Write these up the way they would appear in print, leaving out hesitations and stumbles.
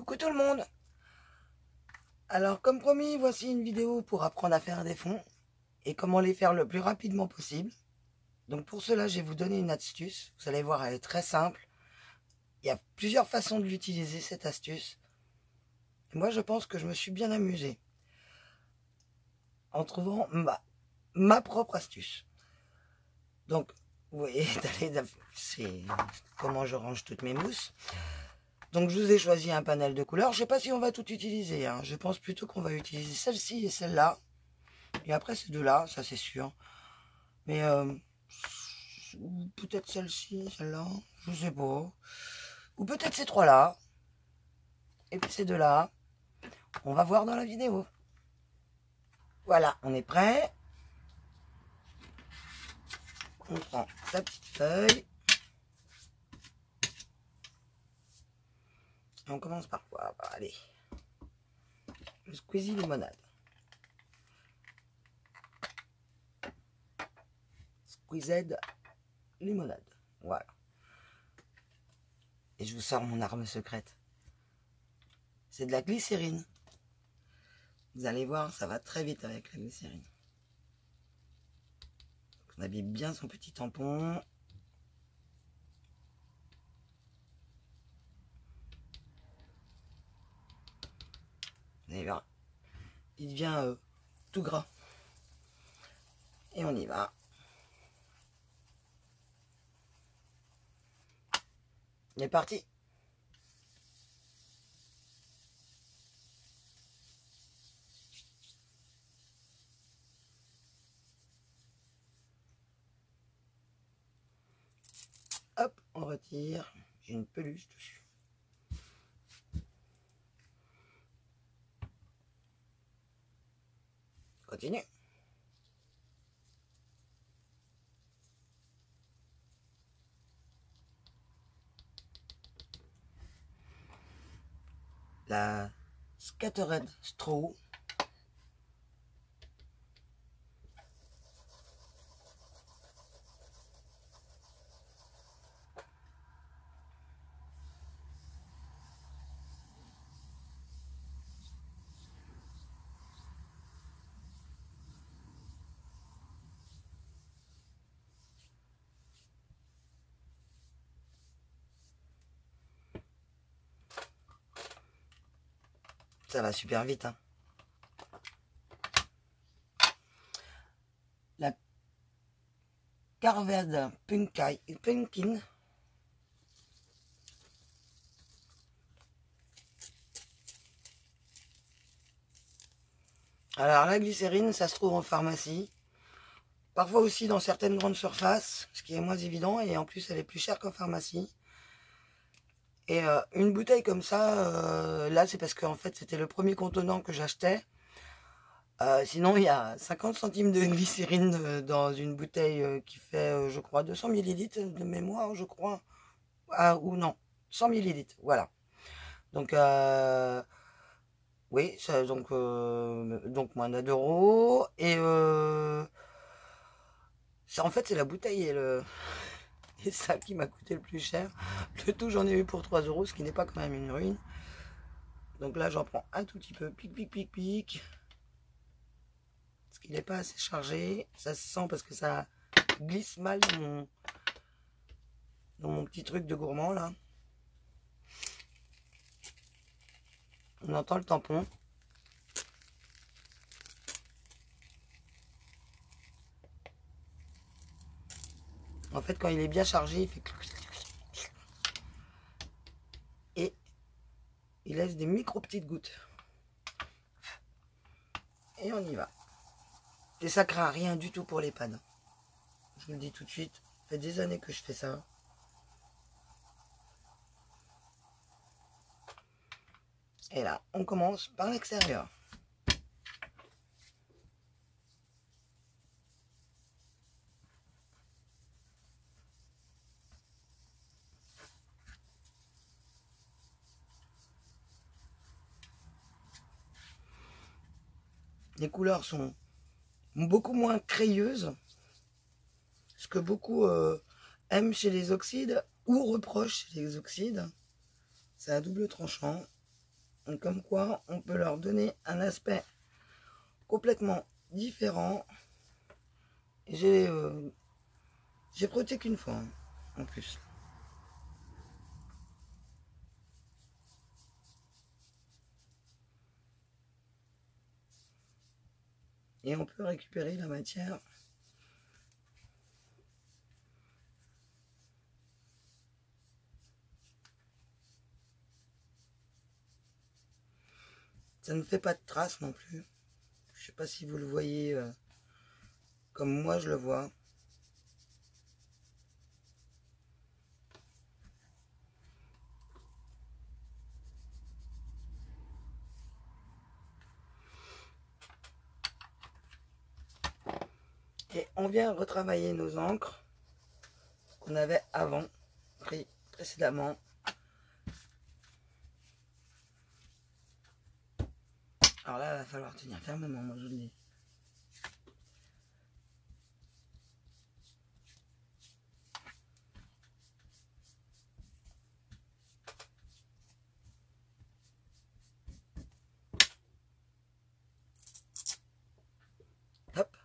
Coucou tout le monde. Alors comme promis, voici une vidéo pour apprendre à faire des fonds et comment les faire le plus rapidement possible. Donc pour cela, je vais vous donner une astuce. Vous allez voir, elle est très simple. Il y a plusieurs façons de l'utiliser cette astuce. Et moi, je pense que je me suis bien amusé en trouvant ma propre astuce. Donc, vous voyez, c'est comment je range toutes mes mousses. Donc je vous ai choisi un panel de couleurs. Je ne sais pas si on va tout utiliser. Hein. Je pense plutôt qu'on va utiliser celle-ci et celle-là. Et après ces deux-là, ça c'est sûr. Mais peut-être celle-ci, celle-là, je sais pas. Ou peut-être ces trois-là. Et puis ces deux-là. On va voir dans la vidéo. Voilà, on est prêt. On prend sa petite feuille. Et on commence par quoi? Bah, allez. Le squeezie limonade. Squeezed limonade. Voilà. Et je vous sors mon arme secrète. C'est de la glycérine. Vous allez voir, ça va très vite avec la glycérine. On habille bien son petit tampon. Vous allez voir, il devient tout gras. Et on y va. On est parti. Hop, on retire. J'ai une peluche dessus. Continue. La Scattered Straw. Ça va super vite. Hein. La Carved Pumpkin. Alors la glycérine, ça se trouve en pharmacie. Parfois aussi dans certaines grandes surfaces, ce qui est moins évident. Et en plus, elle est plus chère qu'en pharmacie. Et une bouteille comme ça, là, c'est parce qu'en fait, c'était le premier contenant que j'achetais. Sinon, il y a 50 centimes de glycérine dans une bouteille qui fait, je crois, 200 millilitres de mémoire, je crois. Ah, ou non, 100 millilitres, voilà. Donc, oui, ça, donc moins de 2 €. Et ça, en fait, c'est la bouteille et ça qui m'a coûté le plus cher. Le tout, j'en ai eu pour 3 €, ce qui n'est pas quand même une ruine. Donc là, j'en prends un tout petit peu, pic, pic, pic, pic. Parce qu'il n'est pas assez chargé. Ça se sent parce que ça glisse mal dans mon petit truc de gourmand, là. On entend le tampon. En fait, quand il est bien chargé, il fait... Et il laisse des micro-petites gouttes. Et on y va. Et ça craint rien du tout pour les pannes. Je vous le dis tout de suite. Ça fait des années que je fais ça. Et là, on commence par l'extérieur. Les couleurs sont beaucoup moins crayeuses. Ce que beaucoup aiment chez les oxydes ou reprochent chez les oxydes. C'est à double tranchant. Donc, comme quoi, on peut leur donner un aspect complètement différent. J'ai frotté qu'une fois, hein, en plus. Et on peut récupérer la matière. Ça ne fait pas de traces non plus. Je sais pas si vous le voyez comme moi je le vois. Et on vient retravailler nos encres qu'on avait avant, pris précédemment. Alors là, il va falloir tenir fermement, moi je vous le dis. Hop.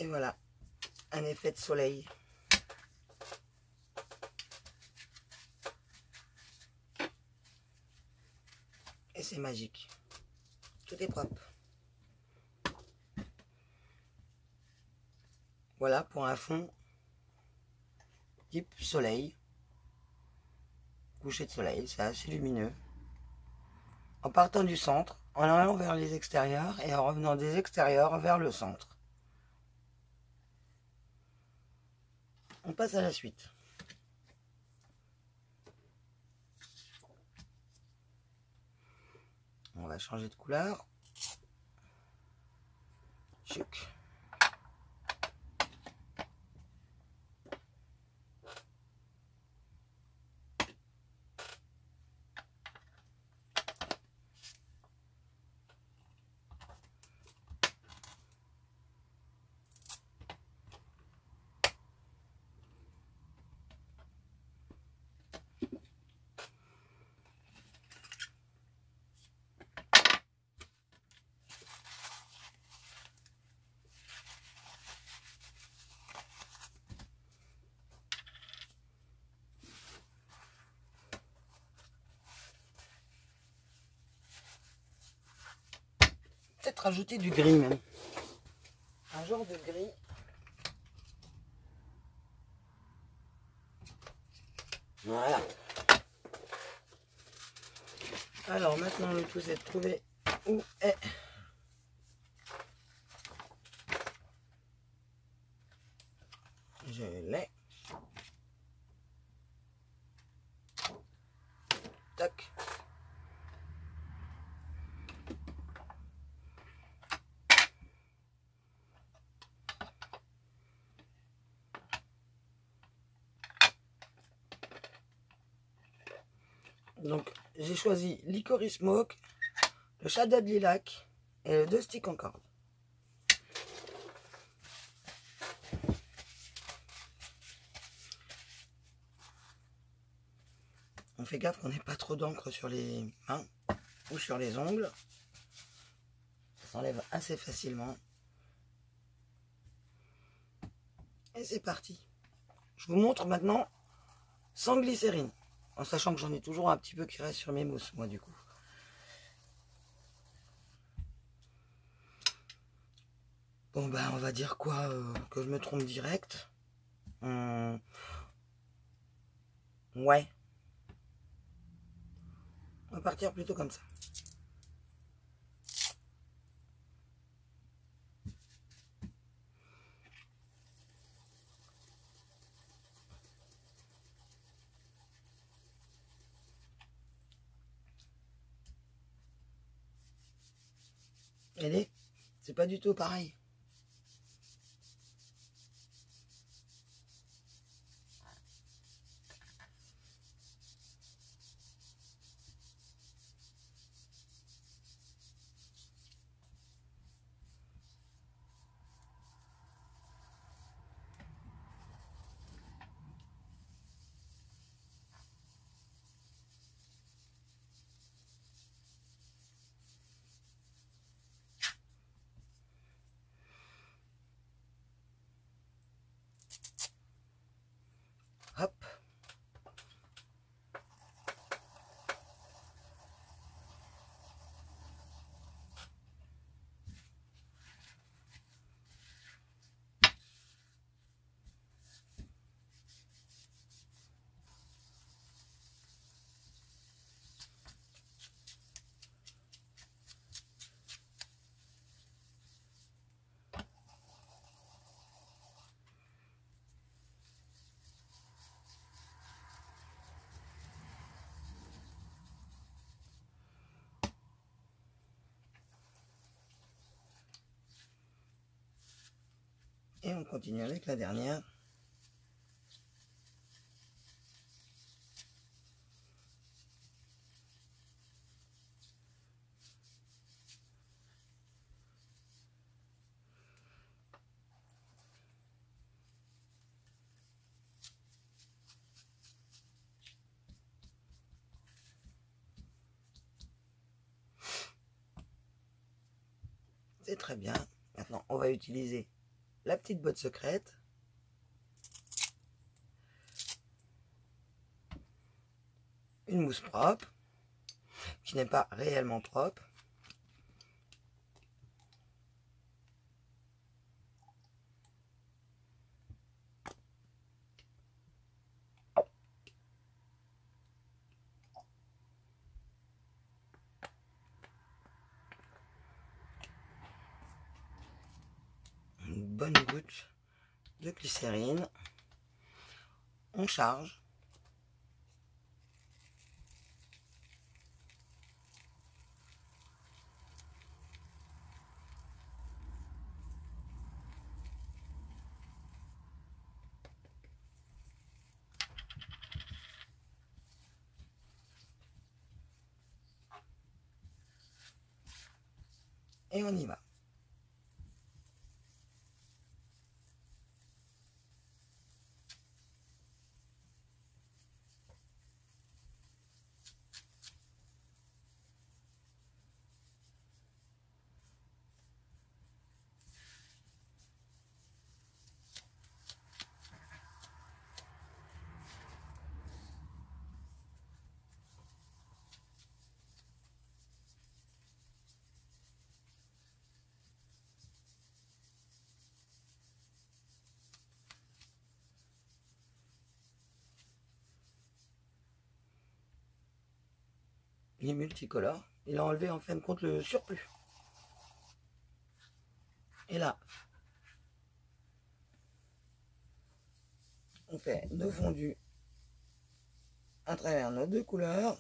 Et voilà, un effet de soleil. Et c'est magique. Tout est propre. Voilà pour un fond type soleil. Coucher de soleil, c'est assez lumineux. En partant du centre, en allant vers les extérieurs et en revenant des extérieurs vers le centre. On passe à la suite. On va changer de couleur. Chuc. Peut-être rajouter du gris même. Un genre de gris. Voilà. Alors maintenant le tout c'est de trouver où est je l'ai. Tac. Donc j'ai choisi Licorice Smoke, le Shaded Lilac et le 2 sticks en corde. On fait gaffe qu'on n'ait pas trop d'encre sur les mains ou sur les ongles. Ça s'enlève assez facilement. Et c'est parti. Je vous montre maintenant sans glycérine. En sachant que j'en ai toujours un petit peu qui reste sur mes mousses, moi du coup. Bon ben on va dire quoi que je me trompe direct. Ouais. On va partir plutôt comme ça. C'est pas du tout pareil. Et on continue avec la dernière. C'est très bien. Maintenant, on va utiliser la petite botte secrète. Une mousse propre, qui n'est pas réellement propre. Une bonne goutte de glycérine. On charge. Et on y va. Il est multicolore. Il a enlevé en fin de compte le surplus. Et là, on fait nos fondus à travers nos deux couleurs.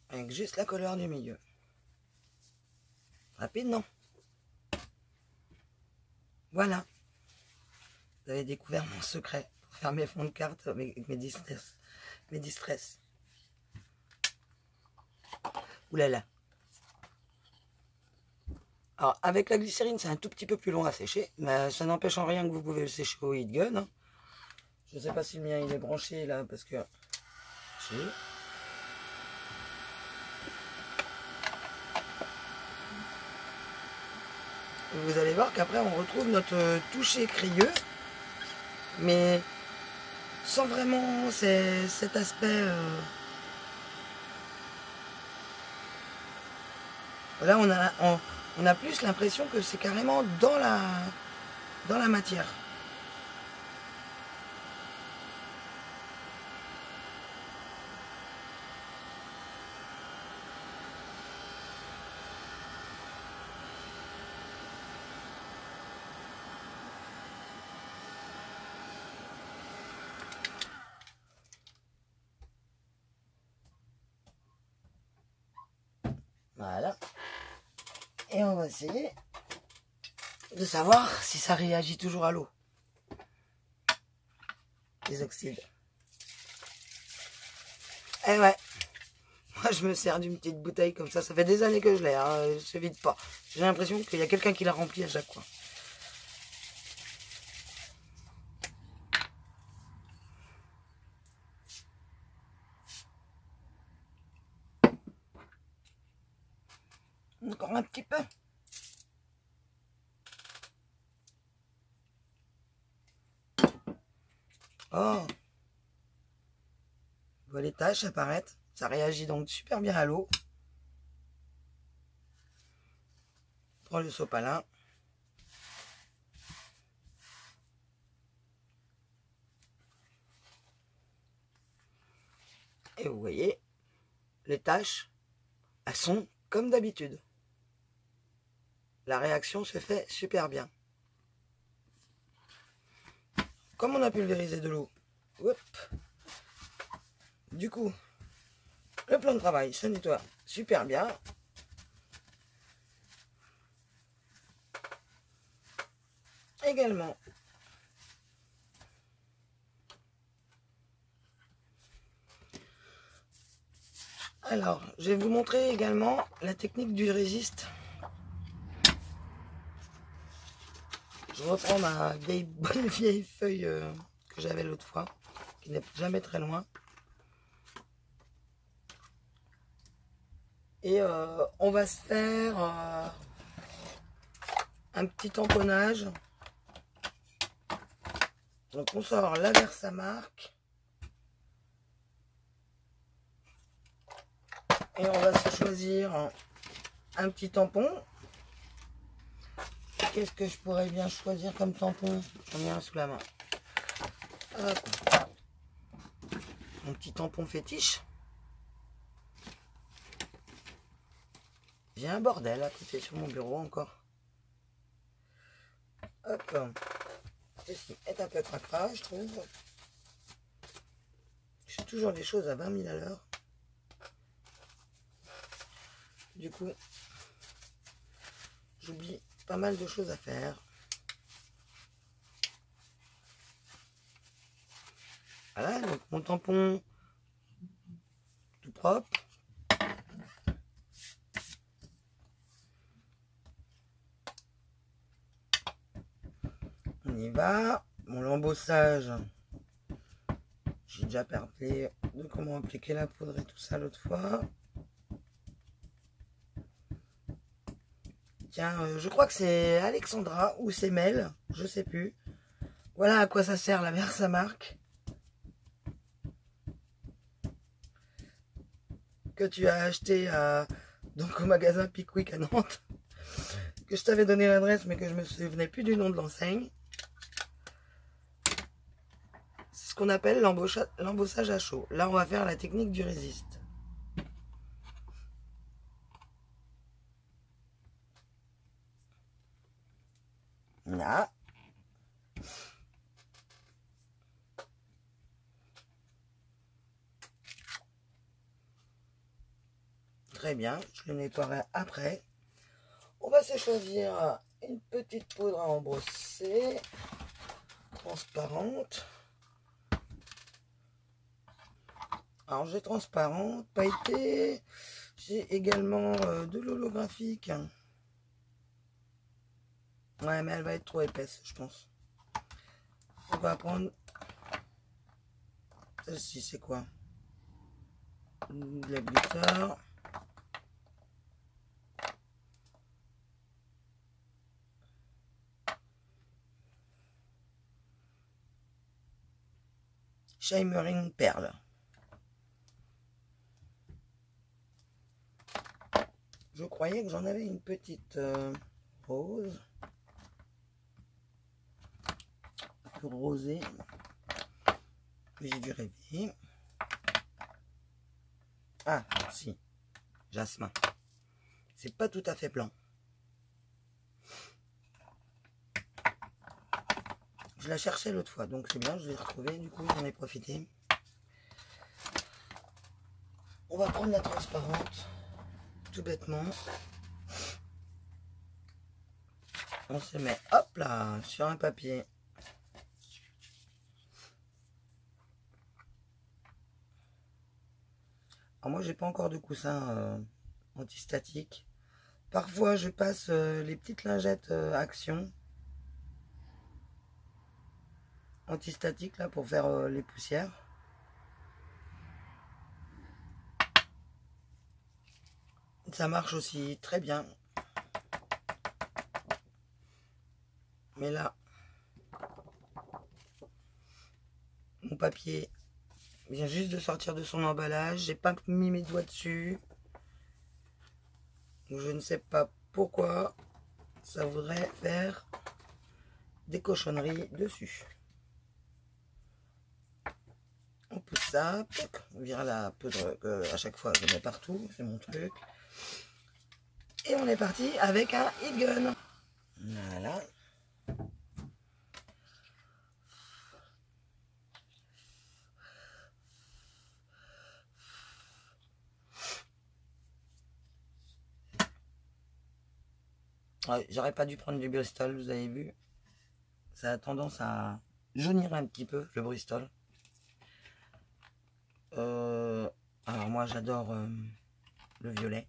Avec juste la couleur du milieu. Rapide, non? Voilà. Vous avez découvert mon secret pour faire mes fonds de cartes avec mes distress. Ouh là là. Alors, avec la glycérine, c'est un tout petit peu plus long à sécher, mais ça n'empêche en rien que vous pouvez le sécher au heat gun. Hein. Je ne sais pas si le mien il est branché là, parce que... Si. Vous allez voir qu'après, on retrouve notre toucher crayeux, mais sans vraiment cet aspect... Là, on a plus l'impression que c'est carrément dans la matière. Voilà. Et on va essayer de savoir si ça réagit toujours à l'eau. Les oxydes. Eh ouais. Moi, je me sers d'une petite bouteille comme ça. Ça fait des années que je l'ai. Hein. Je ne vide pas. J'ai l'impression qu'il y a quelqu'un qui la remplit à chaque fois. Encore un petit peu. Oh. On voit les taches apparaître. Ça réagit donc super bien à l'eau. Prends le sopalin. Et vous voyez, les taches, elles sont comme d'habitude. La réaction se fait super bien. Comme on a pulvérisé de l'eau, du coup, le plan de travail se nettoie super bien. également. Alors, je vais vous montrer également la technique du résiste. Je reprends ma bonne vieille feuille que j'avais l'autre fois, qui n'est jamais très loin. Et on va se faire un petit tamponnage. Donc on sort la Versamark. Et on va se choisir un petit tampon. Qu'est-ce que je pourrais bien choisir comme tampon? J'en ai un sous la main. Hop. Mon petit tampon fétiche. J'ai un bordel à côté sur mon bureau encore. Hop. Ceci est un peu cracra, je trouve. J'ai toujours des choses à 20 000 à l'heure. Du coup, j'oublie pas mal de choses à faire. Voilà, donc mon tampon tout propre. On y va. Mon l'embossage. J'ai déjà parlé de comment appliquer la poudre et tout ça l'autre fois. Tiens, je crois que c'est Alexandra ou c'est Mel, je sais plus. Voilà à quoi ça sert la Versamark. Que tu as acheté donc au magasin Pickwick à Nantes. Que je t'avais donné l'adresse mais que je me souvenais plus du nom de l'enseigne. C'est ce qu'on appelle l'embossage à chaud. Là on va faire la technique du résiste. Là. Très bien, je le nettoierai après. On va se choisir une petite poudre à embrosser, transparente. Alors j'ai transparente, pailletée, j'ai également de l'holographique. Ouais, mais elle va être trop épaisse, je pense. On va prendre celle-ci, c'est quoi? De la glitter. Shimmering Perle. Je croyais que j'en avais une petite rose. Plus rosée. J'ai dû rêver. Ah, si. Jasmin. C'est pas tout à fait blanc. Je la cherchais l'autre fois, donc c'est bien, je l'ai retrouvée, du coup j'en ai profité. On va prendre la transparente, tout bêtement. On se met, hop là, sur un papier. Alors moi j'ai pas encore de coussin antistatique. Parfois je passe les petites lingettes Action antistatiques là pour faire les poussières. Ça marche aussi très bien. Mais là, mon papier vient juste de sortir de son emballage. J'ai pas mis mes doigts dessus. Je ne sais pas pourquoi ça voudrait faire des cochonneries dessus. On pousse ça, on vire la poudre à chaque fois je mets partout, c'est mon truc. Et on est parti avec un heat gun. Voilà. Ouais, j'aurais pas dû prendre du Bristol, vous avez vu. ça a tendance à jaunir un petit peu, le Bristol. Alors moi j'adore le violet.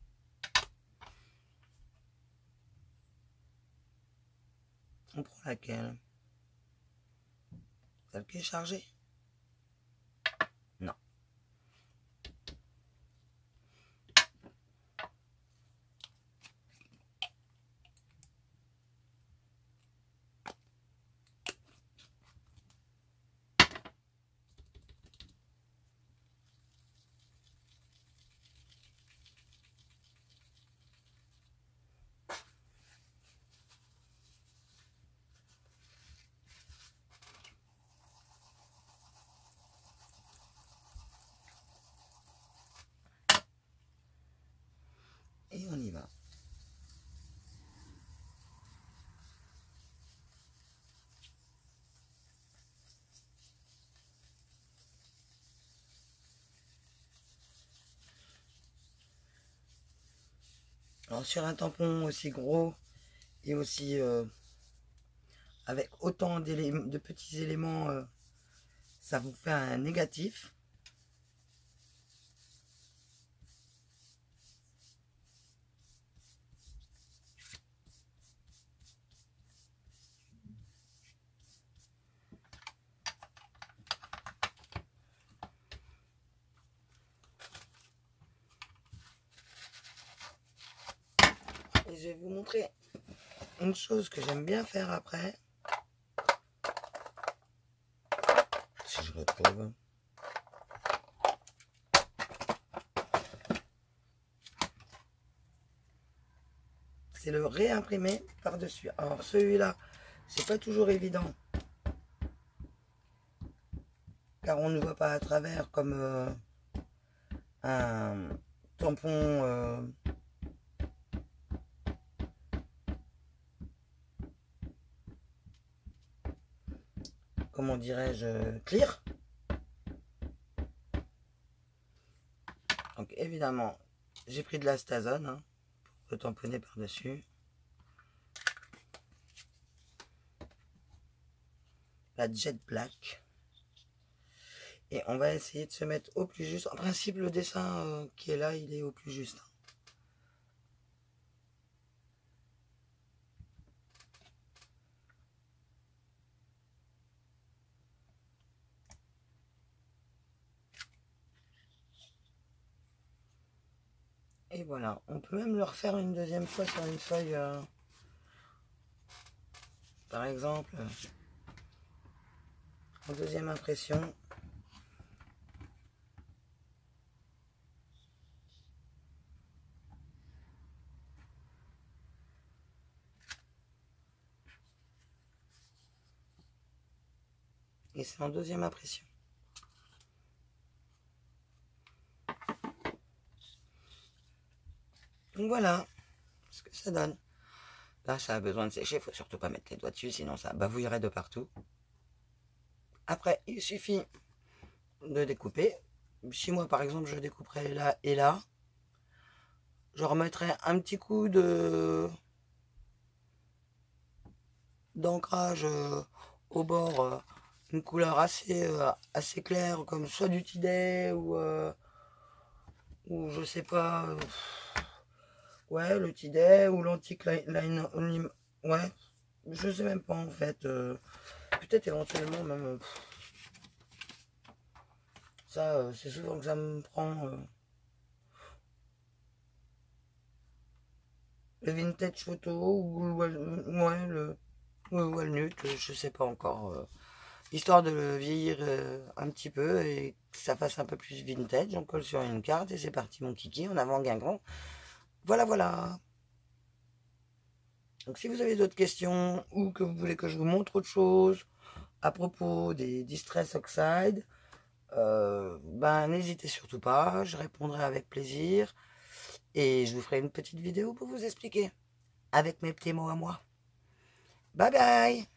On prend laquelle? Celle qui est chargée? Non. Et on y va. Alors sur un tampon aussi gros et aussi avec autant de petits éléments, ça vous fait un négatif. Et je vais vous montrer une chose que j'aime bien faire après. Si je retrouve. C'est le réimprimer par-dessus. Alors celui-là, c'est pas toujours évident. Car on ne voit pas à travers comme un tampon comment dirais-je, clear. Donc évidemment, j'ai pris de la Stazone hein, pour le tamponner par-dessus. La Jet Black. Et on va essayer de se mettre au plus juste. En principe, le dessin qui est là, il est au plus juste. Et voilà, on peut même le refaire une deuxième fois sur une feuille. Par exemple, en deuxième impression. Et c'est en deuxième impression. Donc voilà ce que ça donne. Là, ça a besoin de sécher. Il ne faut surtout pas mettre les doigts dessus, sinon ça bavouillerait de partout. Après, il suffit de découper. Si moi, par exemple, je découperais là et là, je remettrais un petit coup d'ancrage au bord, une couleur assez claire, comme soit du Tidet ou je sais pas, ouais, le Tidet ou l'antique line, ouais, je sais même pas en fait, peut-être éventuellement même, ça, c'est souvent que ça me prend le vintage photo ou ouais, le walnut, je sais pas encore. Histoire de le vieillir un petit peu et que ça fasse un peu plus vintage. On colle sur une carte et c'est parti mon kiki, en avant Guingamp. Voilà, voilà. Donc si vous avez d'autres questions ou que vous voulez que je vous montre autre chose à propos des Distress Oxide, ben n'hésitez surtout pas, je répondrai avec plaisir. Et je vous ferai une petite vidéo pour vous expliquer avec mes petits mots à moi. Bye bye!